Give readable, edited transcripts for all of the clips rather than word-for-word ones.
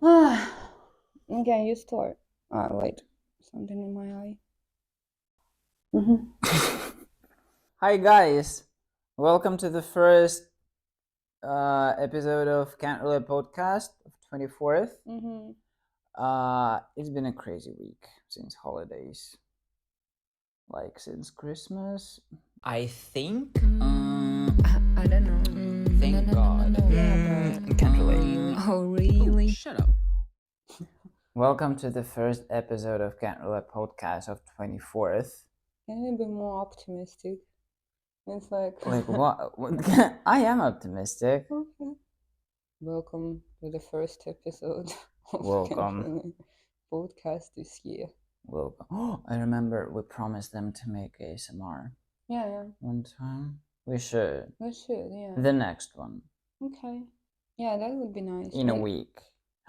Okay, you start. Wait, something in my eye. Mm-hmm. Hi guys, welcome to the first episode of Can't Relate podcast of 24th. Mm-hmm. It's been a crazy week since holidays, like since Christmas. I think. I don't know. Thank God. Yeah, Can't relate. Oh, really? Shut up. Welcome to the first episode of Can't Relate podcast of 24th. Can you be more optimistic? It's like what? I am optimistic. Okay. Welcome to the first episode of Welcome. Can't Relate podcast this year. Welcome. Oh, I remember we promised them to make ASMR. Yeah. One time. We should. Yeah. The next one. Okay. Yeah, that would be nice. In a week.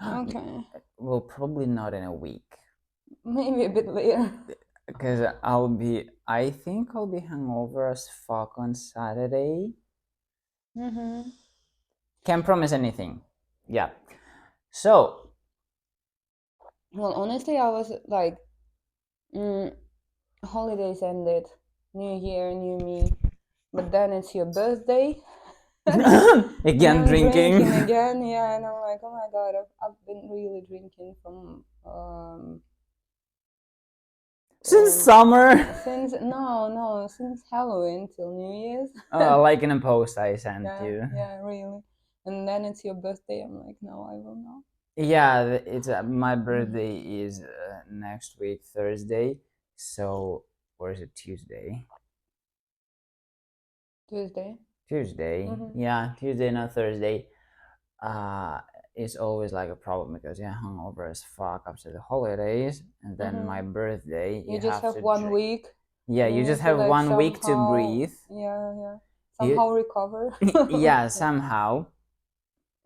Okay. Well, probably not in a week. Maybe a bit later. Because I think I'll be hungover as fuck on Saturday. Mm-hmm. Can't promise anything. Yeah. So. Well, honestly, I was like, holidays ended, New Year, new me, but then it's your birthday. Again drinking again, yeah, and I'm like, oh my god, I've been really drinking from since summer. Since Halloween till New Year's. Like in a post I sent you. Yeah, really. And then it's your birthday. I'm like, no, I will not. Yeah, it's my birthday is next week Thursday, so or is it Tuesday? Tuesday. Mm-hmm. Yeah, Tuesday, not Thursday. It's always like a problem because hungover as fuck after the holidays, and then my birthday. You just have 1 week. Yeah, you just have like 1 week to breathe. Yeah. Somehow recover. Yeah, somehow.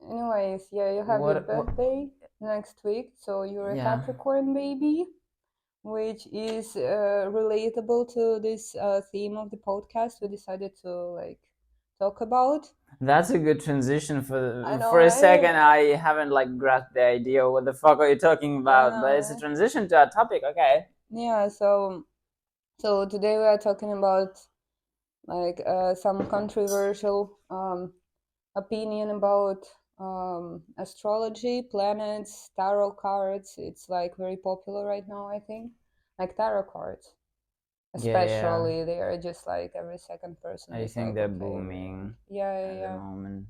Anyways, yeah, you have your birthday next week, so you're a Capricorn baby, which is relatable to this theme of the podcast we decided to like talk about. That's a good transition for a second. I haven't like grasped the idea. What the fuck are you talking about? But it's a transition to our topic. Okay. Yeah. So today we are talking about like some controversial opinion about astrology, planets, tarot cards. It's like very popular right now, I think. Like tarot cards. Especially they are just like every second person. I think they're booming. At the moment.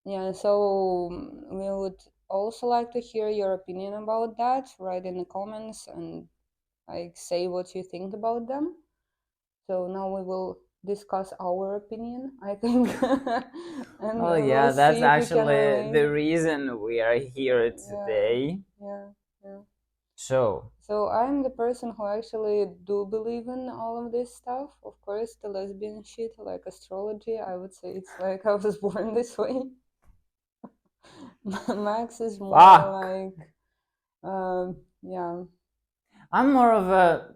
Yeah, so we would also like to hear your opinion about that. Write in the comments and like say what you think about them. So now we will discuss our opinion, I think. And that's actually the reason we are here today. Yeah. So I'm the person who actually do believe in all of this stuff. Of course, the lesbian shit, like astrology, I would say it's like I was born this way. Max is more like, yeah. I'm more of a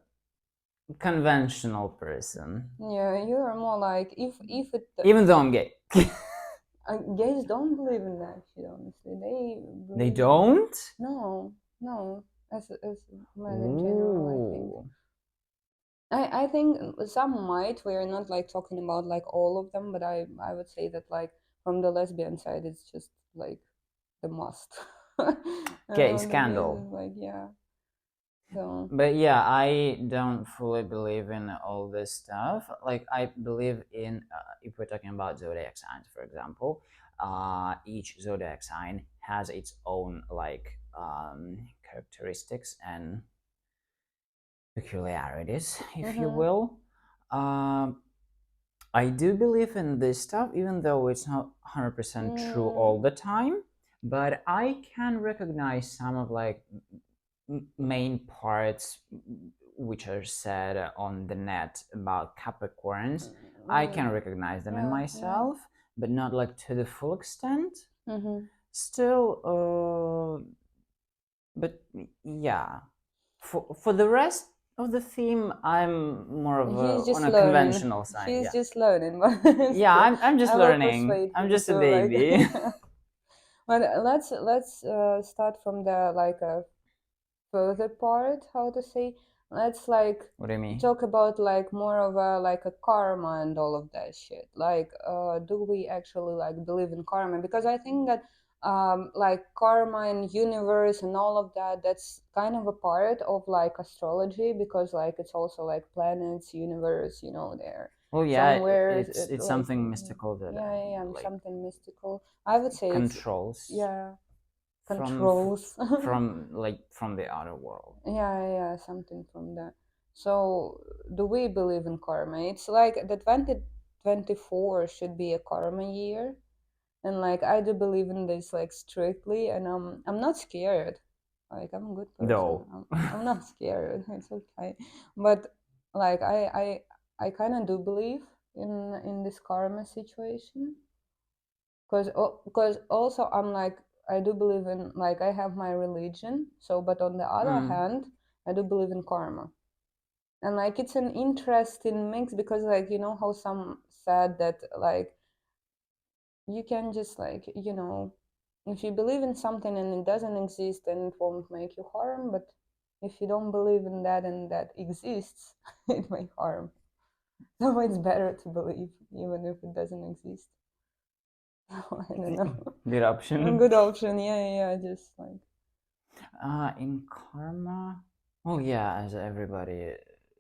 conventional person. Yeah, you are more like if it. Even though I'm gay. Gays don't believe in that shit. Honestly, they don't. No. As men in general, I think some might. We're not like talking about like all of them, but I would say that like from the lesbian side, it's just like the must. Okay, scandal. Like yeah. So. But yeah, I don't fully believe in all this stuff. Like I believe in if we're talking about zodiac signs, for example, each zodiac sign has its own like characteristics and peculiarities, if you will. I do believe in this stuff, even though it's not 100% true all the time. But I can recognize some of like main parts which are said on the net about Capricorns. I can recognize them in myself, but not like to the full extent. Still, but yeah, for the rest of the theme, I'm more of on a conventional side. He's just learning. Yeah, I'm just learning. I'm just a baby. But let's start from the like a further part. How to say? Let's like What do you mean? talk about like more of a like a karma and all of that shit. Like, do we actually like believe in karma? Because I think that like karma and universe and all of that, that's kind of a part of like astrology, because like it's also like planets, universe, you know, there Well, yeah, somewhere it's like something mystical that like something mystical. I would say it's controls yeah, from controls. from the outer world. Yeah, something from that. So, do we believe in karma? It's like the 2024 should be a karma year, and like I do believe in this like strictly, and I'm not scared. Like I'm a good person. Though. I'm not scared. It's okay, but like I kind of do believe in this karma situation, because also I'm like I do believe in like I have my religion, so but on the other Mm. hand I do believe in karma. And like it's an interesting mix, because like you know how some said that like you can just like you know, if you believe in something and it doesn't exist, then it won't make you harm, but if you don't believe in that and that exists, it may harm. So it's better to believe even if it doesn't exist. I don't know. Good A option. good option, yeah, just like In karma, oh yeah, as everybody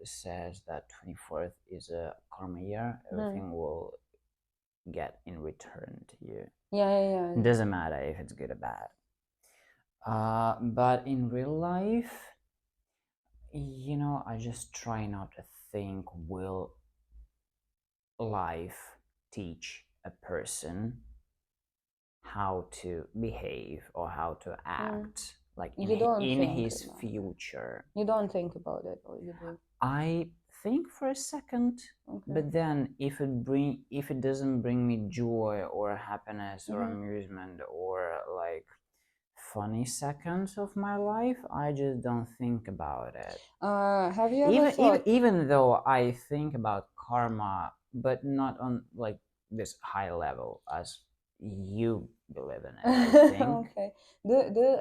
says that 24th is a karma year, everything will get in return to you. yeah. It doesn't matter if it's good or bad. But in real life, you know, I just try not to think, will life teach a person how to behave or how to act like You don't in think his about it. future? You don't think about it, or you do? I think for a second, Okay. but then if it doesn't bring me joy or happiness or amusement or like funny seconds of my life, I just don't think about it. Have you ever thought? Even though I think about karma, but not on like this high level as you believe in it, I think. Okay.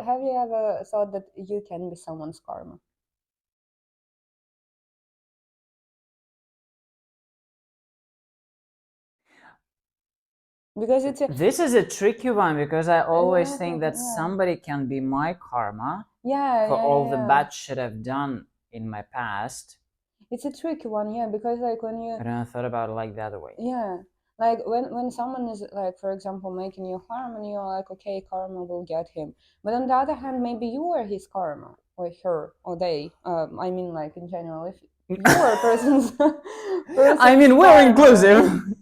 Have you ever thought that you can be someone's karma? Because it's a This is a tricky one because I always think that yeah. somebody can be my karma for all the bad shit I've done in my past. It's a tricky one, yeah, because like when you I don't thought about it like the other way. yeah, like when someone is like, for example, making you harm, and you're like, okay, karma will get him. But on the other hand, maybe you are his karma, or her, or they. I mean, like in general, if you are a person's, I mean, we're karma. inclusive.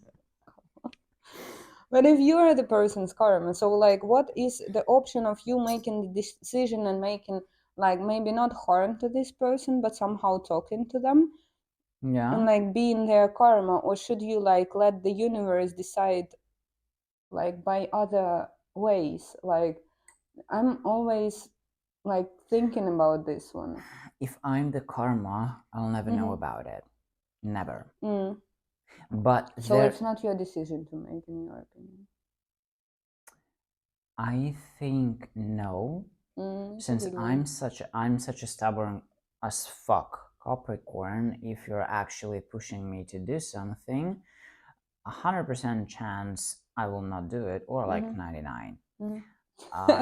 But if you are the person's karma, so like, what is the option of you making the decision and making like maybe not harm to this person, but somehow talking to them? Yeah. And like being their karma, or should you like let the universe decide like by other ways? Like I'm always like thinking about this one. If I'm the karma, I'll never know about it. Never. But so it's not your decision to make, in your opinion? I think no. Since I'm such a stubborn as fuck Capricorn, if you're actually pushing me to do something, 100% chance I will not do it, or like 99.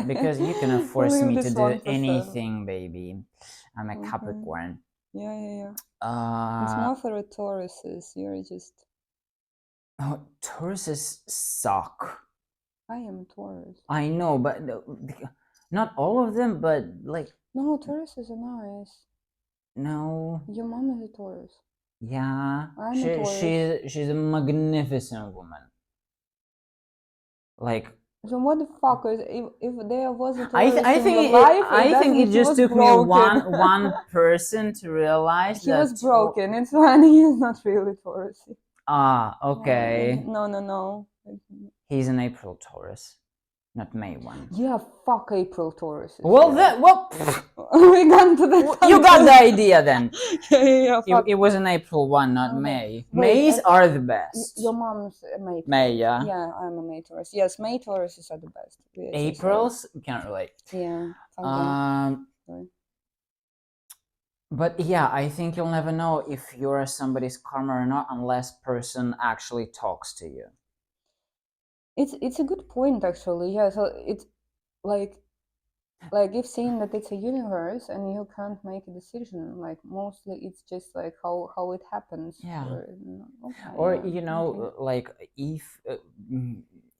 Because you cannot force me to do anything, baby. I'm a Capricorn. Yeah. It's more for a Tauruses. You're just. Oh, Tauruses suck. I am Taurus. I know, but not all of them, but like. No, Tauruses are nice. No. Your mom is a Taurus. Yeah. I'm a Taurus. She's a magnificent woman. Like. So what the fuck is if there was a I Taurus think in your life? I think it just took me broken. one person to realize He that was broken. It's fine. He's not really Taurus. Okay. No. He's an April Taurus. not May one. Yeah, fuck April Taurus. Well, Yeah. We got to the you got the idea then. yeah, fuck. It was an April one, not Okay. May. Wait, Mays are the best. Your mom's a May Taurus. May, yeah. Yeah, I'm a May Taurus. Yes, May Tauruses are the best. It's Aprils can't relate. Yeah. Sorry. But yeah, I think you'll never know if you're somebody's karma or not unless person actually talks to you. It's a good point actually. Yeah, so it's like you've seen that it's a universe and you can't make a decision. Like mostly it's just like how it happens. Yeah. Or you know, like if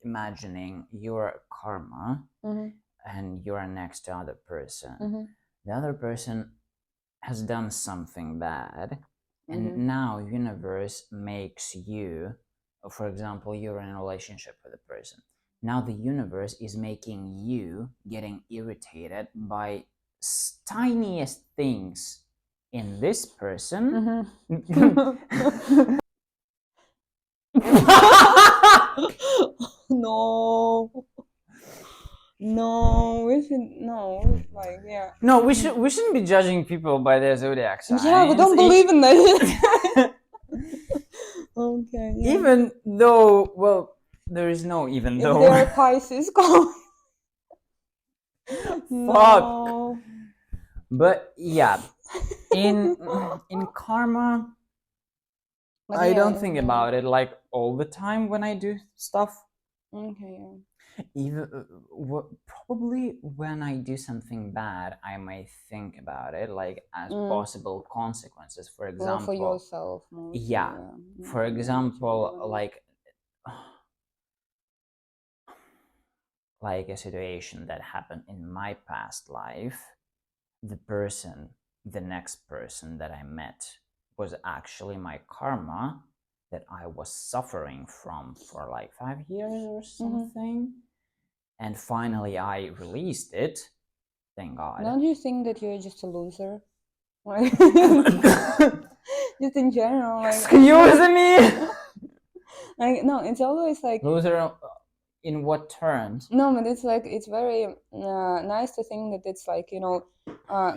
imagining your karma and you're next to other person, the other person has done something bad, and now universe makes you, for example, you're in a relationship with a person. Now the universe is making you getting irritated by tiniest things in this person. No, we should like yeah. No, we shouldn't be judging people by their zodiac signs. Yeah, we don't believe in that. Okay. Yeah. Even though, well, there is no even though. If they're Pisces, go. Fuck. But yeah, in karma, but I don't think about it like all the time when I do stuff. Okay. Yeah. Even probably when I do something bad, I might think about it like as possible consequences. For example, for yourself. Mostly, yeah. For example, like a situation that happened in my past life, the next person that I met was actually my karma that I was suffering from for like 5 years or something. And finally I released it. Thank God. Don't you think that you're just a loser? Just in general. Like, excuse me? Like, no, it's always like... Loser in what terms? No, but it's like, it's very nice to think that it's like, you know,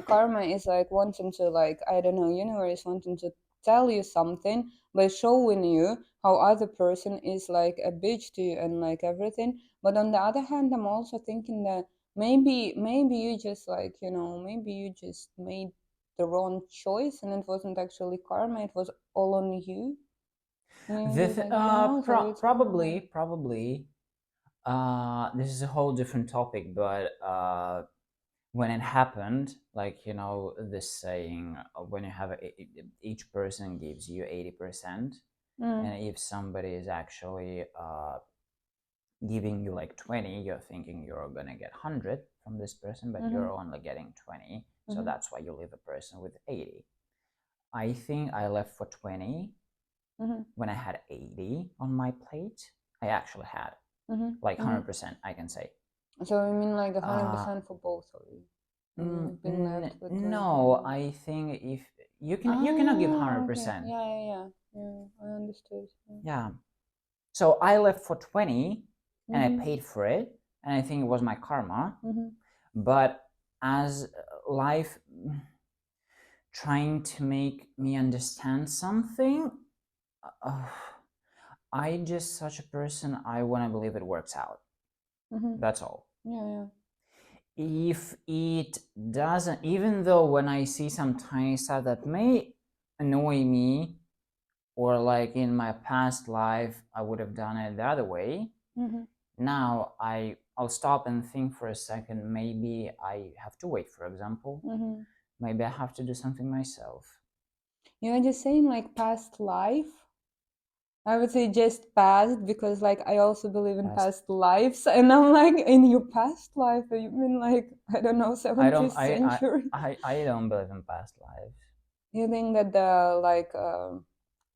karma is like wanting to, like, I don't know, universe wanting to tell you something by showing you how other person is like a bitch to you and like everything. But on the other hand, I'm also thinking that maybe you just like, you know, maybe you just made the wrong choice and it wasn't actually karma, it was all on you. Probably. This is a whole different topic, but when it happened, like, you know, this saying, when you have each person gives you 80%, and if somebody is actually giving you like 20, you're thinking you're gonna get 100 from this person, but you're only getting 20, so that's why you leave a person with 80. I think I left for 20 when I had 80 on my plate. I actually had like 100%, I can say. So you mean like 100% for both of you? No, I think if you cannot give 100%. Okay. Yeah, I understood. Yeah. So I left for 20 and I paid for it, and I think it was my karma. But as life trying to make me understand something, I just such a person, I want to believe it works out. That's all. Yeah. If it doesn't, even though when I see some tiny stuff that may annoy me, or like in my past life I would have done it the other way, now I'll stop and think for a second. Maybe I have to wait, for example. Maybe I have to do something myself. You're just saying like past life? I would say just past, because like I also believe in past lives, and I'm like, in your past life, you mean like, I don't know, 17th century? I don't believe in past lives. You think that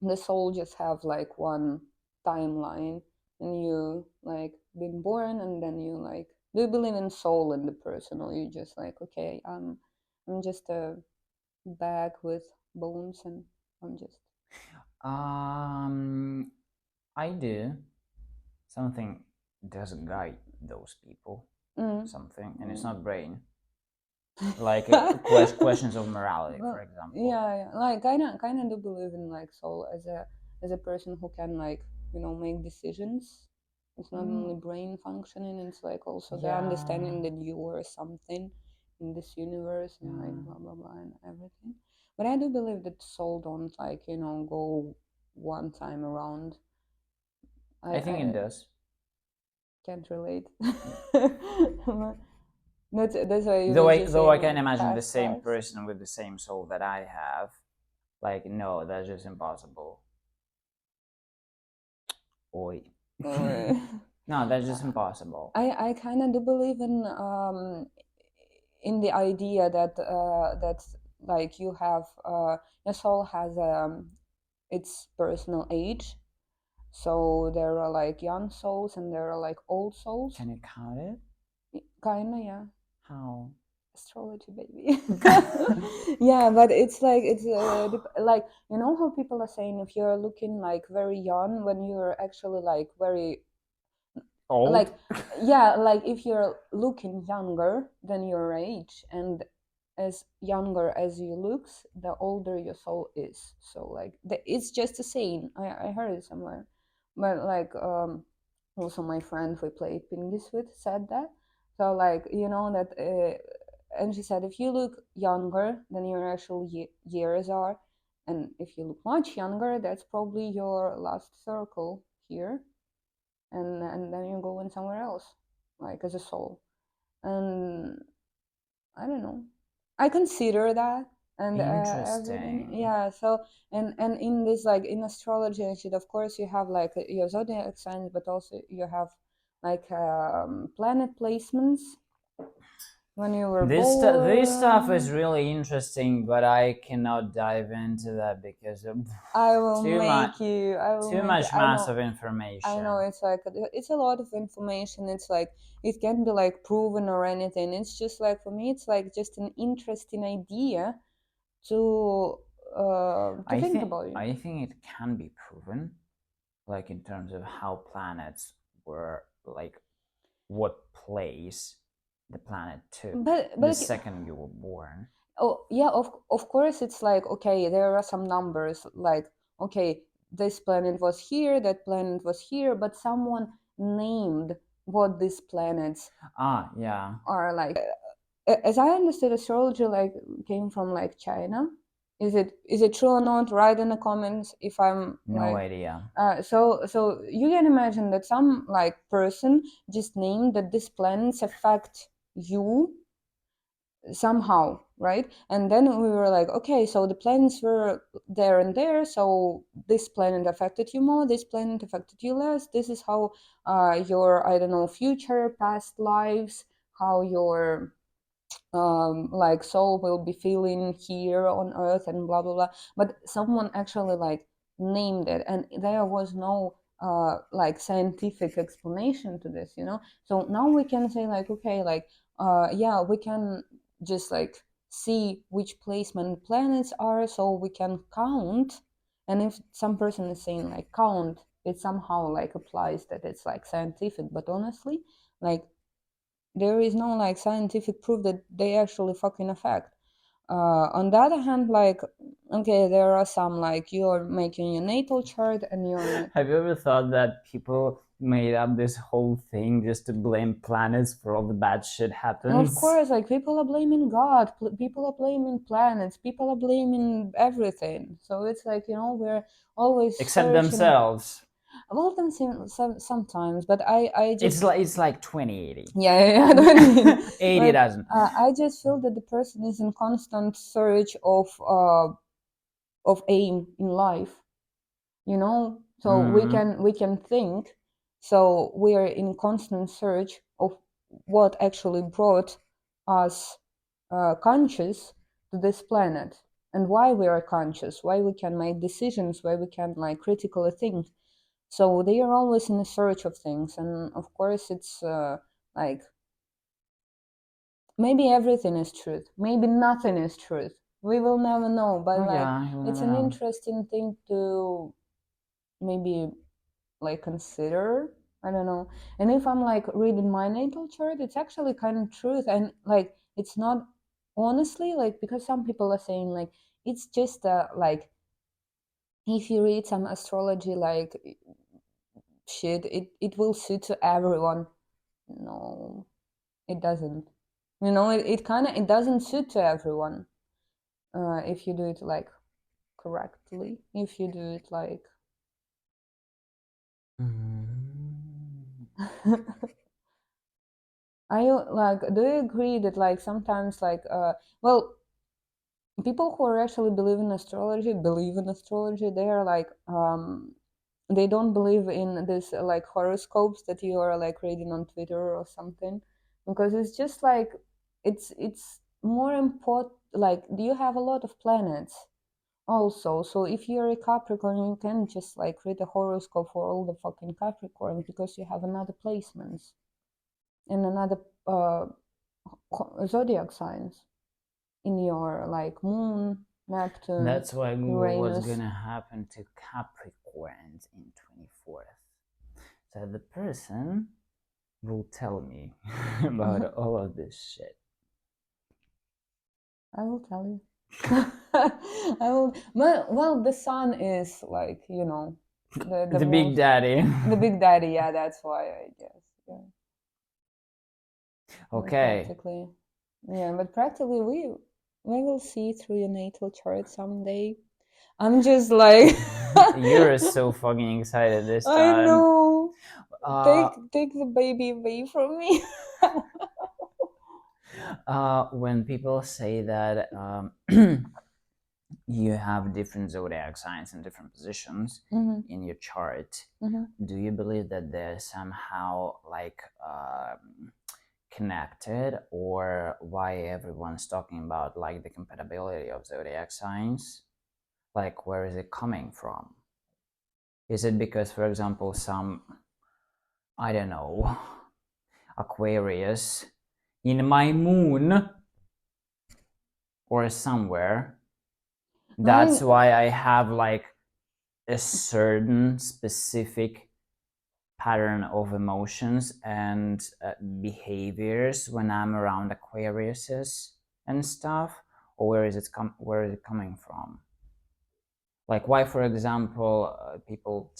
the soul just have like one timeline, and you like been born, and then you like, do you believe in soul in the person, or you just like, okay, I'm just a bag with bones and I'm just... I do something doesn't guide those people something, and it's Mm. not brain. Like questions of morality, Well, for example. yeah, like kind of do believe in like soul as a person who can like make decisions. It's not Mm, only brain functioning; it's like also the yeah, understanding that you are something in this universe and like yeah. blah blah blah and everything. But I do believe that soul don't like go one time around. I I think it I does. can't relate. That's why you Though were I just though I saying can like imagine the past same lives. person with the same soul that I have. Like, no, that's just impossible. Oi. Or No, that's just impossible. I kind of do believe in the idea that that like you have your soul has its personal age. So there are like young souls and there are like old souls. Can you count it? Kinda, yeah. How? Astrology, baby. Yeah, but it's like it's like how people are saying if you're looking like very young when you're actually like very Old? like yeah, like if you're looking younger than your age, and as younger as you looks, the older your soul is. So like it's just a saying. I heard it somewhere, but like also my friend we played pingis with said that. So like that and she said if you look younger than your actual years are, and if you look much younger, that's probably your last circle here, and then you're going somewhere else, like as a soul. And I don't know. I consider that and everything. Interesting. Yeah. So and in this like in astrology and shit, of course you have like your zodiac signs, but also you have like planet placements when you were This stuff is born. really interesting, but I cannot dive into that because of I will too much make you. I will too make you. much I know. massive I know information. it's like it's a lot of information. It's like it can't be like proven or anything. It's just like for me, it's like just an interesting idea to think about. I think it can be proven, like in terms of how planets were, like what place the planet took the But second you were born. oh yeah, of course it's like okay, there are some numbers like okay, this planet was here, that planet was here, but someone named what these planets Ah, yeah. are like. As I understood, astrology like came from like China. Is it true or not? Write in the comments if I'm No like. idea. So you can imagine that some like person just named that these planets affect you somehow, right? And then we were like, okay, so the planets were there and there, so this planet affected you more, this planet affected you less. This is how your I don't know future past lives, how your like soul will be feeling here on earth and blah blah blah. But someone actually like named it, and there was no like scientific explanation to this. So now we can say like okay, like yeah, we can just like see which placement planets are, so we can count. And if some person is saying like count, it somehow like applies that it's like scientific, but honestly, like there is no like scientific proof that they actually fucking affect. On the other hand, like okay, there are some like you're making your natal chart and you're like, Have you ever thought that people made up this whole thing just to blame planets for all the bad shit of happens? course, like people are blaming God, people are blaming planets, people are blaming everything. So it's like we're always Except searching. themselves. Well, then sometimes, but I just It's like 2080. yeah, I don't mean, 80 but doesn't. I just feel that the person is in constant search of aim in life. So we Mm. can we can think. So we are in constant search of what actually brought us conscious to this planet, and why we are conscious, why we can make decisions, why we can like critically think. So they are always in the search of things, and of course it's like maybe everything is truth, maybe nothing is truth, we will never know, but Oh like yeah, you'll it's never an know. interesting thing to maybe like consider. I don't know. And if I'm like reading my natal chart, it's actually kind of truth, and like it's not honestly like, because some people are saying like it's just like if you read some astrology like shit, it will suit to everyone. No, it doesn't. You know, it kind of, it doesn't suit to everyone. If you do it like correctly, if you do it like are you like, do you agree that like sometimes like well, people who are actually believe in astrology, they are like they don't believe in this like horoscopes that you are like reading on Twitter or something, because it's just like it's more important. Like you have a lot of planets also, so if you're a Capricorn, you can just like read a horoscope for all the fucking Capricorns because you have another placements and another zodiac signs in your like moon, Neptune, That's why Google was Uranus. gonna happen to Capricorns in 24th. So the person will tell me about all of this shit. I will tell you. I will. Well, the sun is like, you know, the The Big most, Daddy. the big daddy. Yeah, that's why I guess. Yeah. Okay. Practically. Yeah, but practically we will see through your natal chart someday. I'm just like You're so fucking excited this I time. know. Uh, Take the baby away from me. when people say that you have different zodiac signs and different positions in your chart, do you believe that they're somehow like connected, or why everyone's talking about like the compatibility of zodiac signs? Like, where is it coming from? Is it because, for example, some, I don't know, Aquarius in my moon or somewhere, that's why I have like a certain specific pattern of emotions and behaviors when I'm around Aquariuses and stuff, or where is it coming from? Like, why, for example, people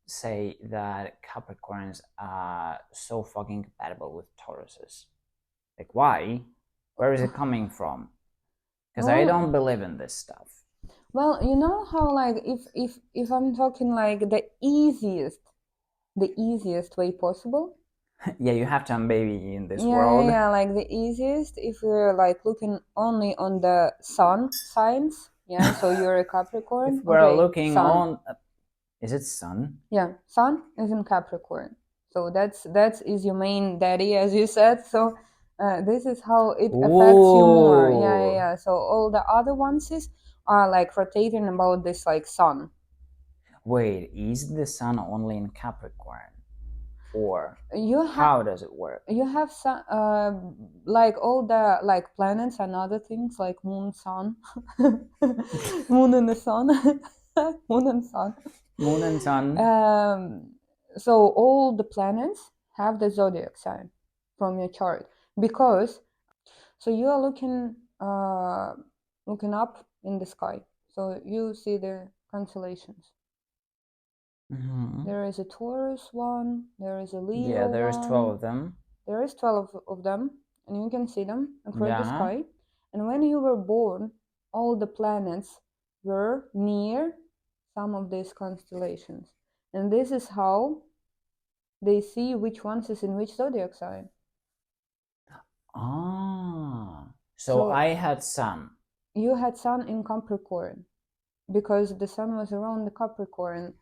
say that Capricorns are so fucking compatible with Tauruses? Like, why? Where is it coming from? Because I don't believe in this stuff. Well, you know how like if I'm talking like the easiest way possible. Yeah, you have to have a baby in this Yeah, world. yeah, like the easiest if we're like looking only on the sun signs. Yeah, so you're a Capricorn. If we're Okay, looking sun. on, is it sun? Yeah, sun is in Capricorn. So that's is your main daddy, as you said. So this is how it affects you more. Yeah, yeah, Ooh. yeah. So all the other ones are like rotating about this like sun. Wait, is the sun only in Capricorn? Or You how does it work? you have some like all the like planets and other things like moon, sun, moon and the sun, moon and sun. Moon and sun. So all the planets have the zodiac sign from your chart, because so you are looking up in the sky, so you see the constellations. There is a Taurus one, there is a Leo Yeah, there's 12 of them. There is 12 of them, and you can see them across the Yeah. sky. And when you were born, all the planets were near some of these constellations. And this is how they see which ones is in which zodiac sign. Ah. So So I had sun. you had sun in Capricorn because the sun was around the Capricorn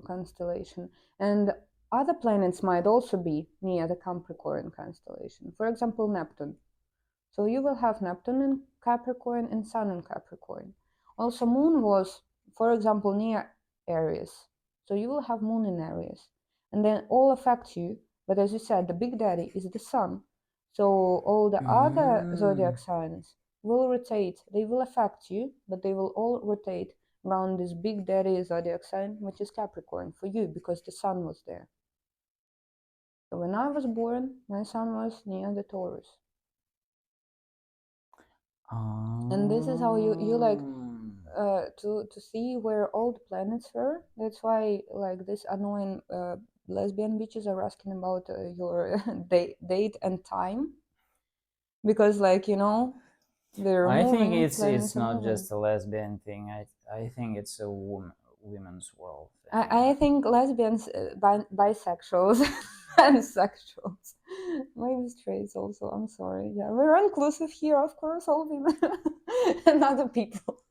constellation. And other planets might also be near the Capricorn constellation. For example, Neptune. So you will have Neptune in Capricorn and Sun in Capricorn. Also, Moon was, for example, near Aries. So you will have Moon in Aries. And then all affect you. But as you said, the big daddy is the Sun. So all the other zodiac signs will rotate. They will affect you, but they will all rotate around this big daddy zodiac sign, which is Capricorn for you, because the sun was there. So when I was born, my sun was near the Taurus. And this is how you like to see where all the planets were. That's why like this annoying lesbian bitches are asking about your date and time, because like they're I think moving, it's planets are not moving. just a lesbian thing. I think it's a women's world thing. I think lesbians, bisexuals, and sexuals, maybe straights also. I'm sorry. Yeah, we're inclusive here, of course, all women and other people.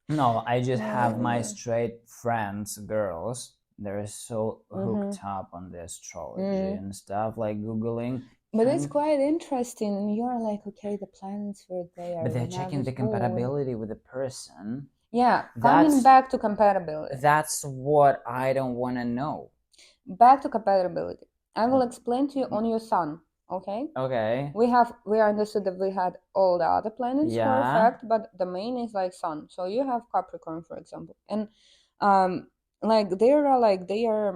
No, I just have my Yeah. straight friends, girls. They're so hooked up on the astrology and stuff, like Googling. But it's quite interesting, and you're like, okay, the planets were there. But they're when I checking was the born. compatibility with the person. Yeah, coming back to compatibility. That's what I don't want to know. Back to compatibility. I will explain to you on your sun. Okay. Okay. We understood that we had all the other planets for a Yeah. fact, but the main is like sun. So you have Capricorn, for example, and like they are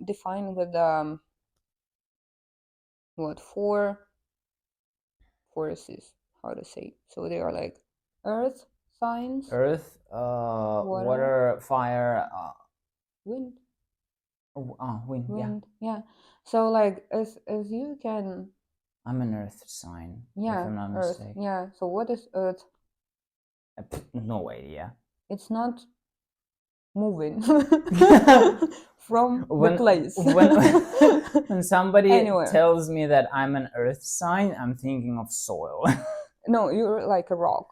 defined with what, four forces, how to say. So they are like earth signs, Earth, water, fire, wind. wind. Wind. Yeah. So like as you can. I'm an earth sign. Yeah. If I'm not Earth. mistaken. Yeah. So what is earth? No idea. It's not moving from the place. When somebody Anywhere. tells me that I'm an earth sign, I'm thinking of soil. No, you're like a rock.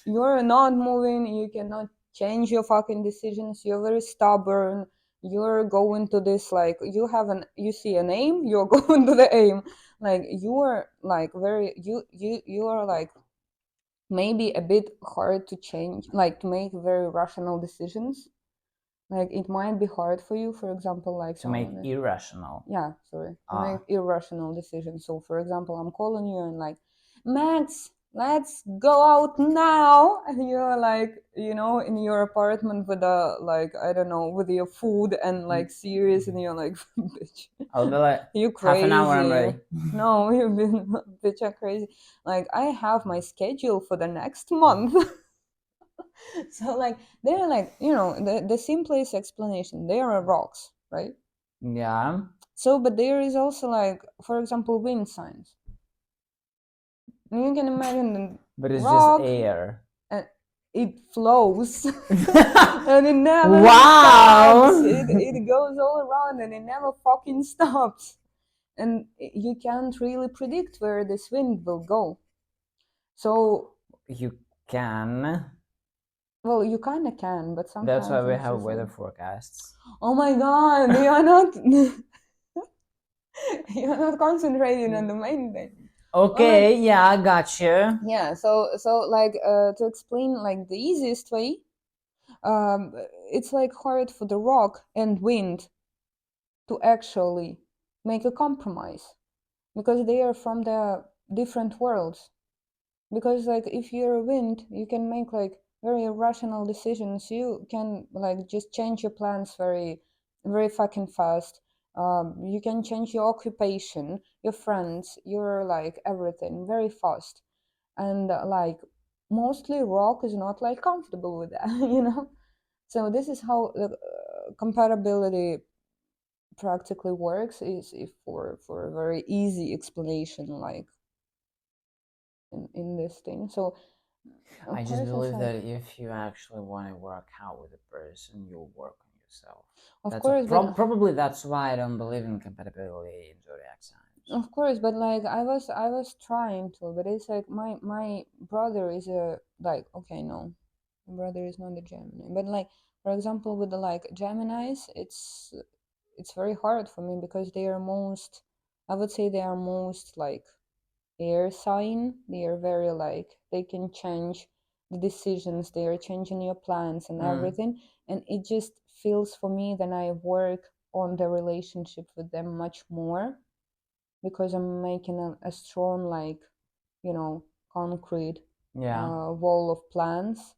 You're not moving. You cannot change your fucking decisions. You're very stubborn. You're going to this, like, you see an aim, you're going to the aim. Like you're like very you are like maybe a bit hard to change, like to make very rational decisions. Like it might be hard for you, for example, like to make irrational. Yeah, sorry, to make irrational decisions. So, for example, I'm calling you and like, Max, let's go out now. And you're like, in your apartment with I don't know, with your food and like series, and you're like, bitch, I'll be like, you crazy. half an hour, I'm ready. No, you've been, bitch, you're crazy. Like I have my schedule for the next month. So like they're like the simplest explanation, they are rocks, right? Yeah. So but there is also like, for example, wind signs. You can imagine but it's rock, just air and it flows and it never wow stops. It goes all around and it never fucking stops, and you can't really predict where this wind will go. So you can. Well, you kind of can, but sometimes that's why we have weather forecasts. Oh my god, you're not you're not concentrating on the main thing. Okay, yeah, gotcha. Yeah, so like to explain like the easiest way, it's like hard for the rock and wind to actually make a compromise, because they are from the different worlds. Because like if you're a wind, you can make like very rational decisions. You can like just change your plans very very fucking fast. You can change your occupation, your friends, your like everything very fast. And like mostly rock is not like comfortable with that. So this is how the compatibility practically works, is if for a very easy explanation, like in this thing. So I just believe that if you actually want to work out with a person, you'll work on yourself. Of course, probably that's why I don't believe in compatibility in zodiac signs. Of course, but like I was trying to, but it's like my brother is a like, okay, no, my brother is not a Gemini, but like for example with the like Geminis, it's very hard for me, because they are most, I would say they are most like air sign. They are very like, they can change the decisions, they are changing your plans and everything, and it just feels for me that I work on the relationship with them much more, because I'm making a strong like concrete wall of plans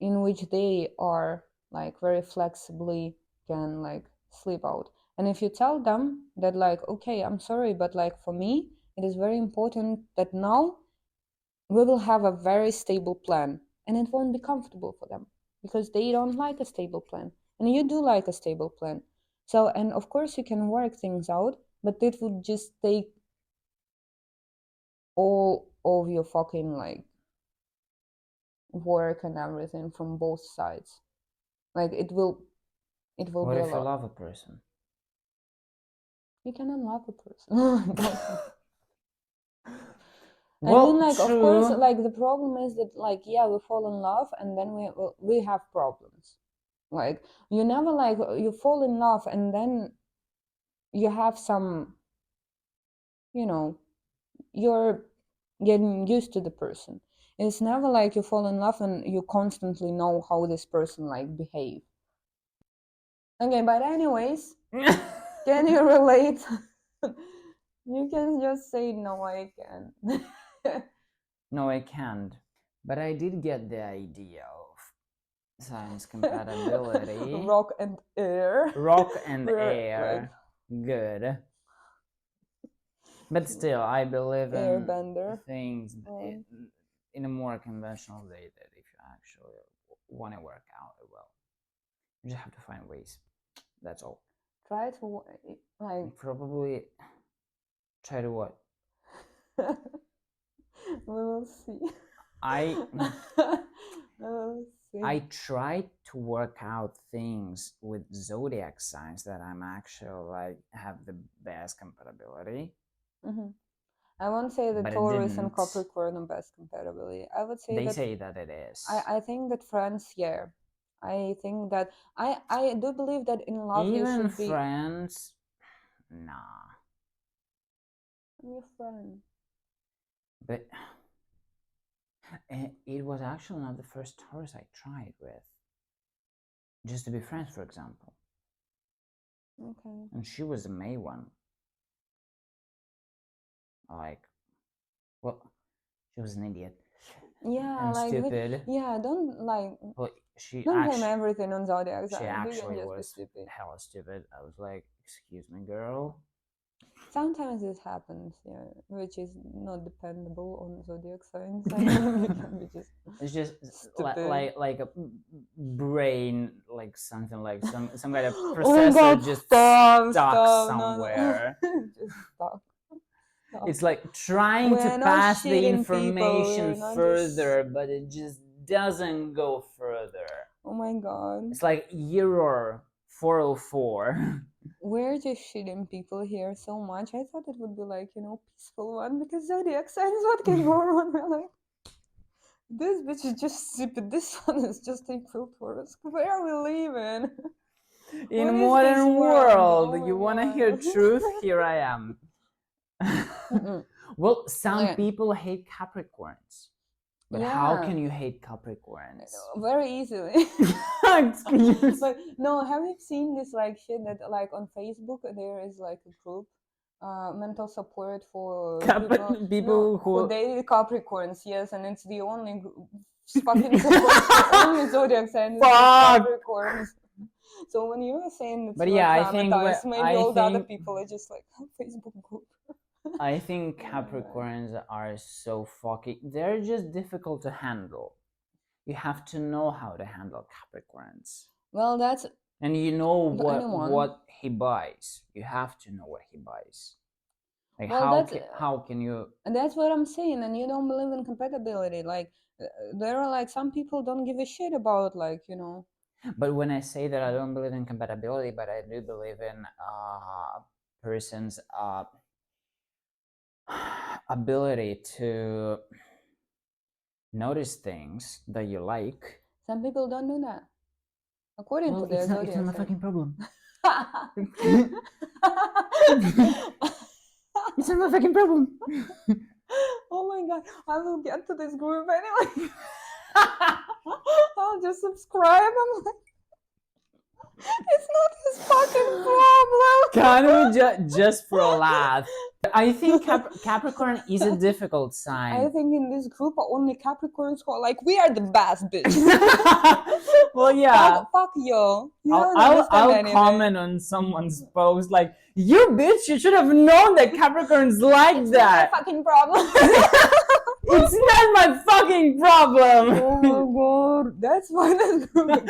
in which they are like very flexibly can like sleep out. And if you tell them that like, okay, I'm sorry, but like for me it is very important that now we will have a very stable plan, and it won't be comfortable for them because they don't like a stable plan, and you do like a stable plan. So, and of course you can work things out, but it would just take all of your fucking like work and everything from both sides. Like it will What be a if you lot. love a person? You cannot love a person. I mean, Well, like, of course, true. like the problem is that, like, yeah, we fall in love and then we have problems. Like, you never like you fall in love and then you have some, you know, you're getting used to the person. It's never like you fall in love and you constantly know how this person like behave. Okay, but anyways, can you relate? You can just say no, I can. No, I can't. But I did get the idea of science compatibility. Rock and air. Rock and We're like air. Good. But still, I believe in airbender. things in a more conventional way that if you actually want to work out well, you just have to find ways. That's all. Try to like Probably try to what? we will see. I We will see. I tried to work out things with zodiac signs that I'm actually like have the best compatibility. Mm-hmm. I won't say that But it Taurus and didn't. Capricorn are best compatibility. I would say They that say that it is. I think that friends, yeah. I think that I do believe that in love you Even should be friends, nah. your friend. But it was actually not the first Taurus I tried with. Just to be friends, for example. Okay. And she was a May one. Like, well, she was an idiot. Yeah, And like stupid. yeah, don't like Well, she don't blame actually, everything on zodiac she signs. You can actually just be was stupid. hella stupid. I was like, excuse me, girl. Sometimes it happens, yeah, which is not dependable on zodiac signs. I mean, you can be just It's just stupid. like a brain, like something like some kind of Oh my processor god, just stop, stuck stop, no. somewhere. Just stop. It's like trying to We're not pass the shitting people, we're information not just. further, but it just doesn't go further. Oh my god. It's like error 404. We're just shitting people here so much. I thought it would be like, peaceful one because zodiac signs, what can go wrong? We're like, this bitch is just stupid. This one is just April Taurus. Where are we living? In What is this modern world, Oh you want to my hear god. truth? Here I am. Well, some Okay. people hate Capricorns. But how Yeah, can you hate Capricorns? very easily. Excuse. But no, have you seen this like shit that like on Facebook there is like a group, mental support for people, no, People who who date Capricorns, yes, and it's the only fucking support for only zodiac sign is just fuck. Capricorns. So when you were saying that But you were yeah, traumatized, maybe all the other think people are just like Facebook group. I think Oh my God. Capricorns are so fucking. They're just difficult to handle. You have to know how to handle Capricorns, Well, that's and you know anyone. what he buys. You have to know what he buys. Like Well, how can you? and that's what I'm saying. And you don't believe in compatibility. Like there are like some people don't give a shit about like But when I say that I don't believe in compatibility, but I do believe in person's ability to notice things that you like. some people don't do that according to their It's not zodiac my sign. fucking problem. It's not my fucking problem. Oh my god, I will get to this group anyway. I'll just subscribe. I'm like, It's not his fucking problem. Can we just for a laugh? I think Capricorn is a difficult I sign. think in this group are only Capricorns who are like, we are the best, bitch. Well, yeah. Fuck you. You don't I'll understand anything. comment on someone's post like, you bitch, you should have known that Capricorns like It's that. not my fucking problem. It's not my fucking problem. Oh my god, that's why this group.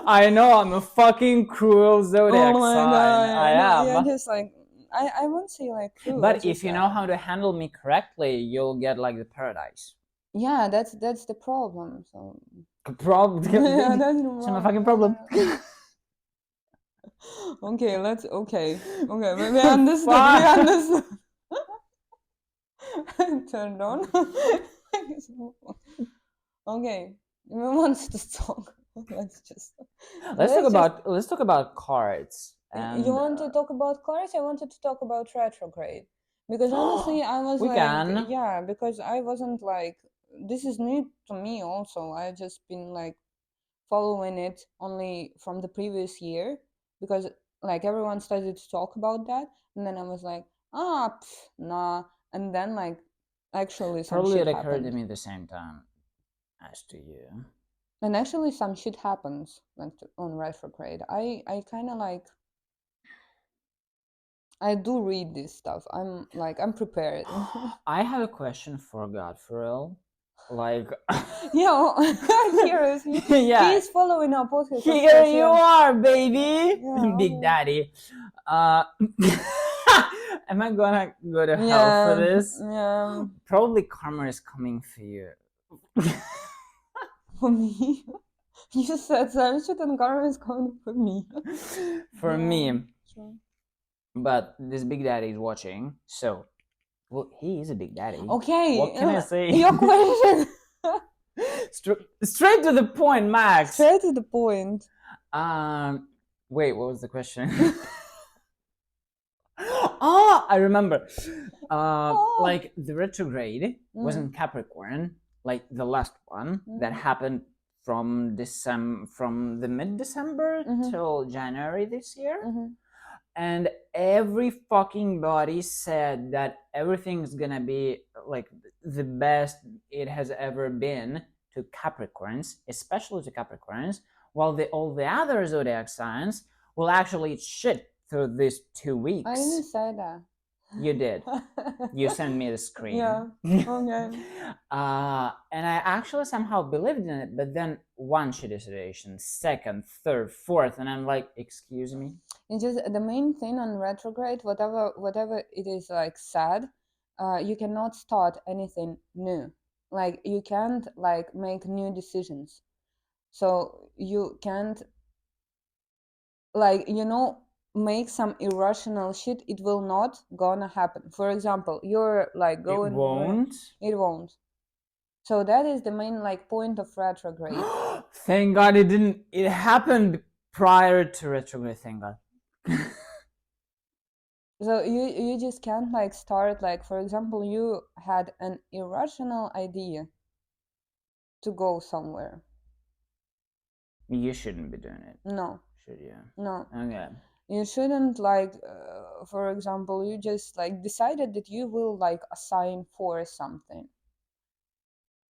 I know I'm a fucking cruel zodiac sign. I am. Yeah, just like I won't say like cruel. But if you know how to handle me correctly, you'll get like the paradise. Yeah, that's the problem. So Problem. yeah, that's It's my fucking problem. Okay, okay. We understood. Turned on. Okay, we want to talk. Let's talk about cards. And, you want to talk about cards? I wanted to talk about retrograde because honestly, I was yeah, because I wasn't like, this is new to me. Also, I just been like following it only from the previous year because like everyone started to talk about that, and then I was like, nah, and then like actually some probably shit it occurred to happened. me at the same time as to you. And actually some shit happens like on retrograde. I kind of like, I do read this stuff. I'm prepared. I have a question for God, for real. Like, Yeah, I'm curious. Yeah. He's following our podcast. Here you are, baby. Yeah, Big okay. Daddy. Am I gonna go to hell for this? Yeah. Probably karma is coming for you. For me? You said shit and karma is coming for me. For me. Sure. But this Big Daddy is watching, so well, he is a Big Daddy. Okay. What can I say? Your question. Straight to the point, Max. Straight to the point. Wait, what was the question? Oh, I remember. Like the retrograde was in Capricorn, like the last one that happened from the mid-December till January this year. And every fucking body said that everything's gonna be like the best it has ever been to Capricorns, especially to Capricorns, while all the other zodiac signs will actually eat shit through these 2 weeks. I didn't say that. You did. You sent me the screen. Yeah. Okay. And I actually somehow believed in it, but then one shitty situation, second, third, fourth, and I'm like, excuse me? It's just the main thing on retrograde, whatever it is like sad, you cannot start anything new. Like you can't like make new decisions. So you can't like, make some irrational shit. It will not gonna happen. For example, you're like going, it won't. So that is the main like point of retrograde. Thank God it happened prior to retrograde. Thank God. So you just can't like start, like for example, you had an irrational idea to go somewhere. You shouldn't be doing it. No. Should you? No. Okay. You shouldn't like, for example, you just like decided that you will like assign for something.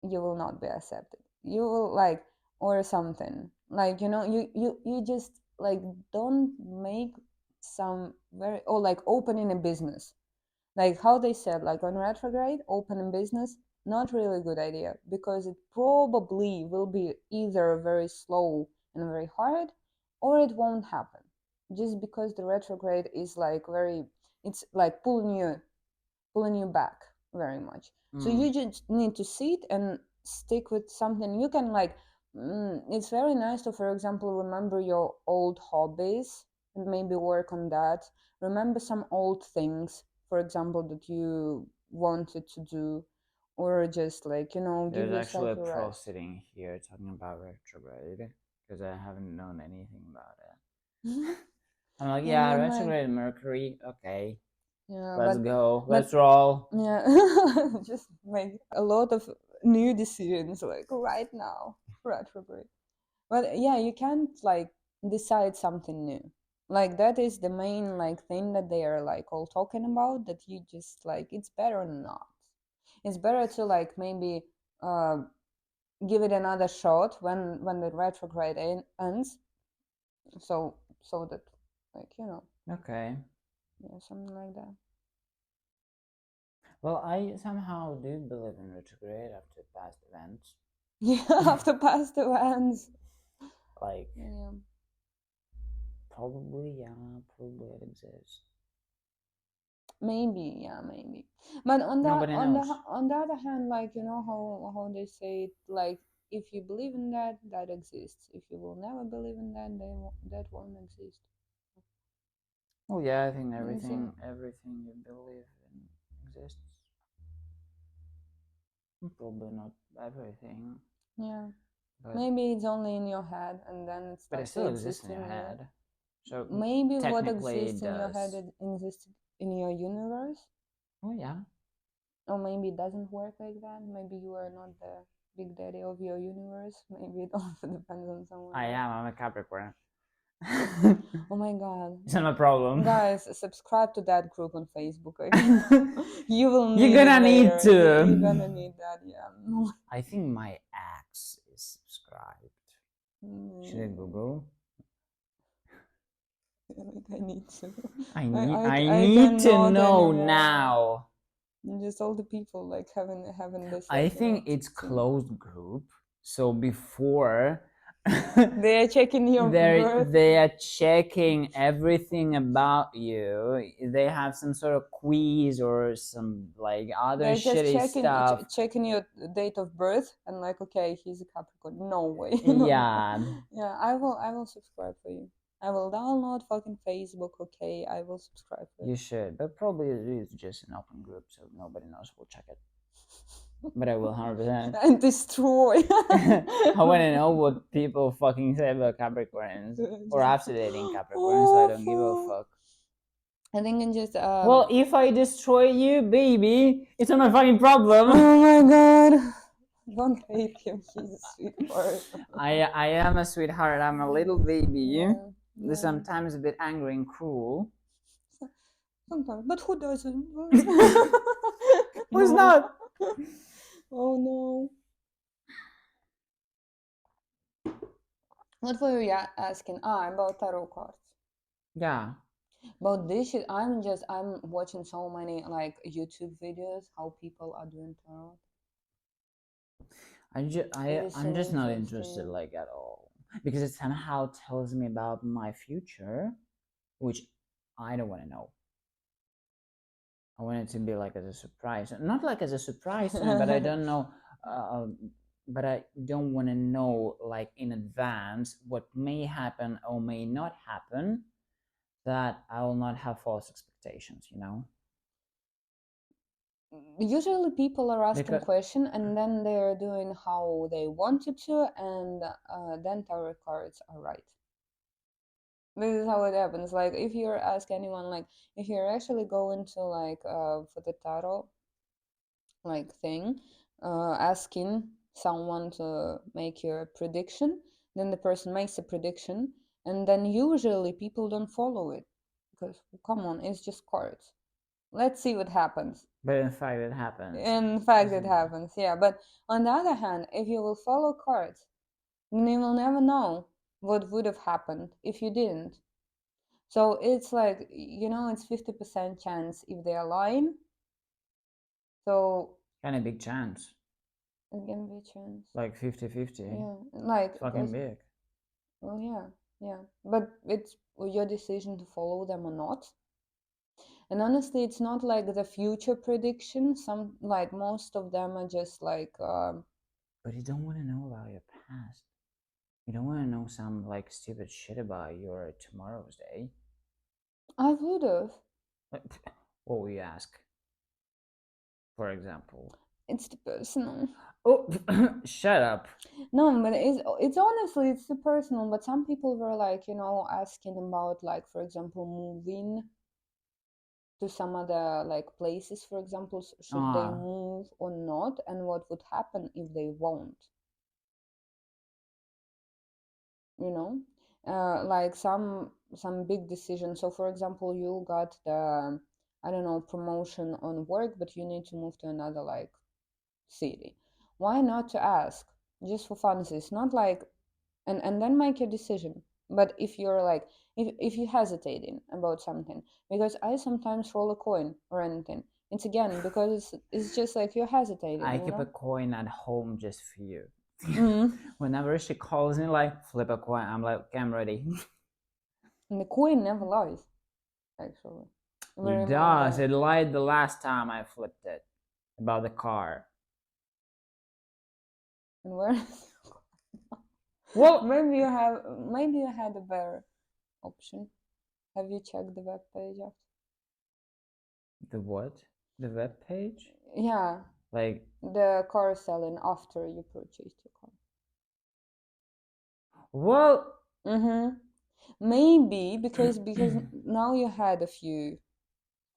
You will not be accepted. You will like, or something like, you just like don't make some very, or like opening a business, like how they said, like on retrograde, opening business, not really good idea, because it probably will be either very slow and very hard, or it won't happen, just because the retrograde is like very, it's like pulling you back very much. So you just need to sit and stick with something. You can like, it's very nice to, for example, remember your old hobbies and maybe work on that. Remember some old things, for example, that you wanted to do, or just like, give There's yourself actually a a pro rest. sitting here talking about retrograde because I haven't known anything about it. I'm like, yeah, retrograde Mercury, okay. Yeah, let's go. Let's roll. Yeah, just make a lot of new decisions like right now, retrograde. But yeah, you can't like decide something new. Like that is the main like thing that they are like all talking about, that you just like it's better not. It's better to like maybe uh give it another shot when the retrograde ends, so that like Okay. yeah, something like that. Well, I somehow do believe in retrograde after past events. Yeah, after past events. Like, Yeah. probably, yeah, probably it exists. Maybe, yeah, maybe. But on the Nobody on the knows. on the other hand, like how they say it, like if you believe in that, that exists. If you will never believe in that, that won't exist. Well, yeah, I think You see? everything you believe in exists. Probably not everything, Yeah. but Maybe it's only in your head, and then it it starts to still exists exist in your in your. head. So Maybe what technically exists it in your head does. it exists in your universe, Oh yeah. or maybe it doesn't work like that. Maybe you are not the big daddy of your universe. Maybe it also depends on someone I else. am. I'm a Capricorn. Oh my god. It's not a problem. Guys, subscribe to that group on Facebook. I mean, you will You're need it gonna need later. You're to. gonna need that, yeah. I think my ex is subscribed. Should I Google? I need to. I I need to cannot know anymore. now. Just all the people like having this I like think it's thing. closed group. So before They are checking your birth. they are checking everything about you. They have some sort of quiz or some like other They're just shitty stuff. checking your date of birth and like, okay, he's a Capricorn. No way. Yeah, Yeah, I will subscribe for you. I will download fucking Facebook. Okay, I will subscribe for you. you should, but probably it is just an open group, so nobody knows. We'll check it, but I will 100%. And destroy. I want to know what people fucking say about Capricorns, or after dating Capricorns, so I don't give a Awful. fuck. I think I'm just Well, if I destroy you, baby, it's not my fucking problem. Oh my god. Don't hate him. He's a sweetheart. I am a sweetheart. I'm a little baby. Yeah, yeah. Sometimes a bit angry and cruel. Sometimes, but who doesn't? Who's No. not? Oh no. What were you asking? Ah, about tarot cards. Yeah. About this shit, I'm watching so many like YouTube videos how people are doing tarot. It is I'm so just not interested interesting. like at all because it somehow tells me about my future, which I don't want to know. I want it to be like as a surprise, not like as a surprise to me, but I don't know. Uh, but I don't want to know like in advance what may happen or may not happen, that I will not have false expectations. Usually people are asking Because question and then they're doing how they wanted to, and then tarot cards are right. This is how it happens. Like if you ask anyone, like if you're actually going to like for the tarot like thing, asking someone to make your prediction, then the person makes a prediction, and then usually people don't follow it because come on, it's just cards. Let's see what happens. but in fact it happens. In fact, it happens, yeah. But on the other hand, if you will follow cards, then you will never know what would have happened if you didn't. So it's like, it's 50% chance if they are lying. So Kind of big chance, it can be a chance. like 50-50. Yeah, like, It's fucking because, big. well, yeah, yeah. But it's your decision to follow them or not. And honestly, it's not like the future prediction. Some, like, most of them are just like, But you don't want to know about your past. You don't want to know some like stupid shit about your tomorrow's day. I would have. What will you ask? For example. It's too personal. Oh, shut up. No, but it's honestly it's too personal. But some people were like, asking about like, for example, moving to some other like places. For example, should they Ah, move or not, and what would happen if they won't? you know, like some big decision. So for example, you got the, I don't know, promotion on work, but you need to move to another like city. Why not to ask just for funsies, not like, and then make your decision. But if you're like, if you're hesitating about something, because I sometimes roll a coin or anything, it's again because it's just like you're hesitating, I you keep a know. coin at home just for you. Mm. Whenever she calls me, like, flip a coin, I'm like, okay, I'm ready. And the coin never lies, actually. We It does. remember. It lied the last time I flipped it about the car. And where? Well, Maybe you had a better option. Have you checked the web page after? the what? The web page? Yeah, Like, the car selling after you purchased your car. well, Mm-hmm. Maybe because now you had a few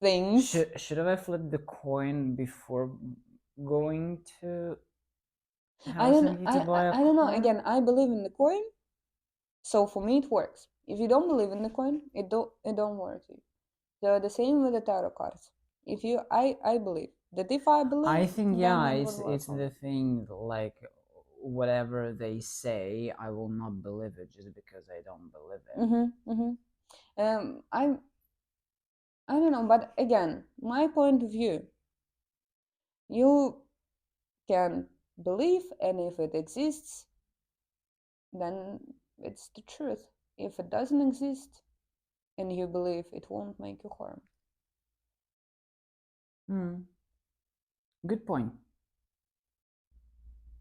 things. should have I flipped the coin before going to Helsinki to buy a I don't know. car? Again, I believe in the coin, so for me it works. If you don't believe in the coin, it don't work. So the same with the tarot cards. If you I believe that if I believe, I think, then yeah, it would work it's for me. the thing, like, whatever they say, I will not believe it just because I don't believe it. Mm-hmm, mm-hmm. I don't know, but again, my point of view, you can believe, and if it exists, then it's the truth. If it doesn't exist, and you believe, it won't make you harm. Hmm. Good point.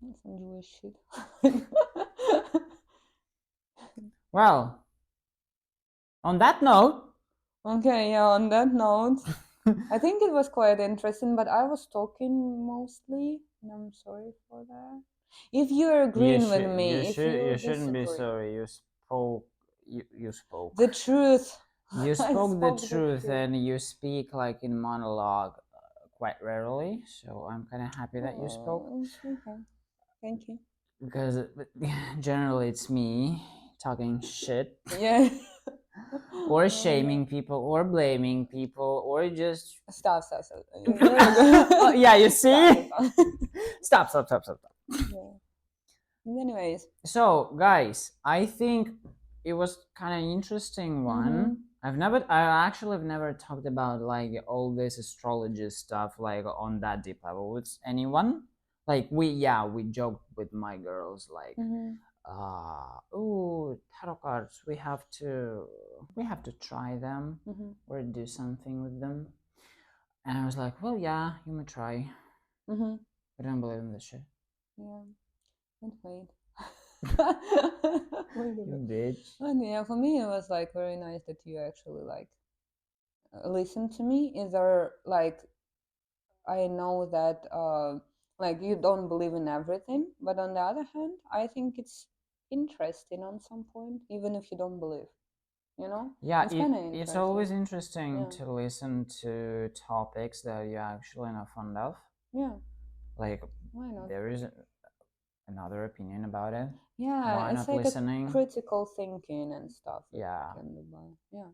That's some Jewish shit. Well, on that note, Okay, yeah, on that note, I think it was quite interesting, but I was talking mostly, and I'm sorry for that. If you're agreeing with me, if you you shouldn't be disagree, sorry. You spoke. the truth. You I spoke the spoke the truth, truth. and you speak like in monologue quite rarely. So I'm kind of happy that you spoke, Oh, okay. Thank you. because generally it's me talking shit Yeah. or Oh, yeah. shaming people or blaming people or just Stop. You're good. oh, yeah, you see. Stop. Stop. Yeah. Anyways. So guys, I think it was kind of interesting Mm-hmm. one. I actually have never talked about like all this astrology stuff like on that deep level with anyone. Like we joked with my girls like, Mm-hmm. oh, tarot cards, we have to try them Mm-hmm. or do something with them. And I was like, well, yeah, you may try. Mm-hmm. I don't believe in this shit. Yeah. And wait. Wait a You bit. bitch. And yeah, for me it was like very nice that you actually like listen to me. Is there like, I know that like you don't believe in everything, but on the other hand, I think it's interesting on some point, even if you don't believe. You know, Yeah, it's kind of it's interesting. always interesting Yeah, to listen to topics that you're actually not fond of. yeah. Like, Why not? there is another opinion about it. Yeah, Why it's not like a listening? critical thinking and stuff that Yeah. can be by. Yeah,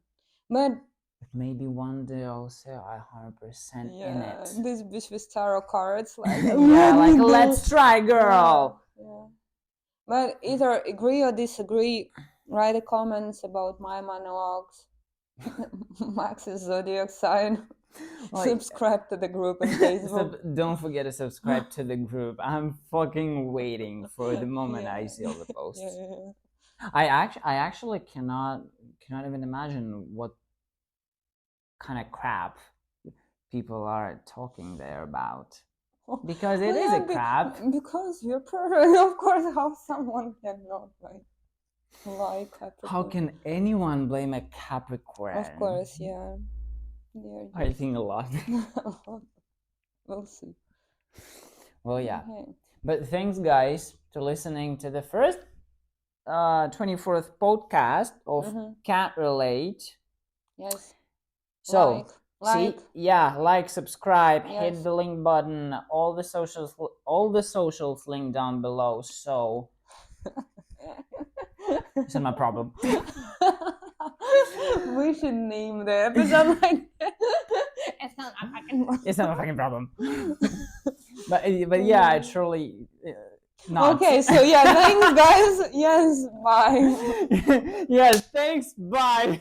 but But maybe one day I'll say I 100% in yeah, it. this bitch with tarot cards, like Yeah, let like, me do. let's try, Yeah, girl. yeah. But either agree or disagree. Write a comments about my monologues. Max's zodiac sign. Like, Subscribe to the group on Facebook. don't forget to subscribe to the group. I'm fucking waiting for the moment I Yeah. see all the Yeah, posts. yeah, I actually cannot even imagine what kind of crap people are talking there about, yeah. because it Oh is a yeah, crap. because you're perfect. Of course, how someone cannot like How Capricorn. can anyone blame a Of Capricorn? course, yeah. They're I just think a lot. we'll see. Well, yeah. Okay. But thanks, guys, to listening to the first 24th podcast of Mm-hmm. Can't Relate. Yes. So, Like. like, subscribe, hit Yes. the link button, all the socials linked down below. So, It's not my problem. We should name the episode like that. It's not a fucking problem. It's not a fucking problem. but yeah, it's surely not. Okay, so yeah, thanks guys. Yes, bye. Yes, thanks. Bye.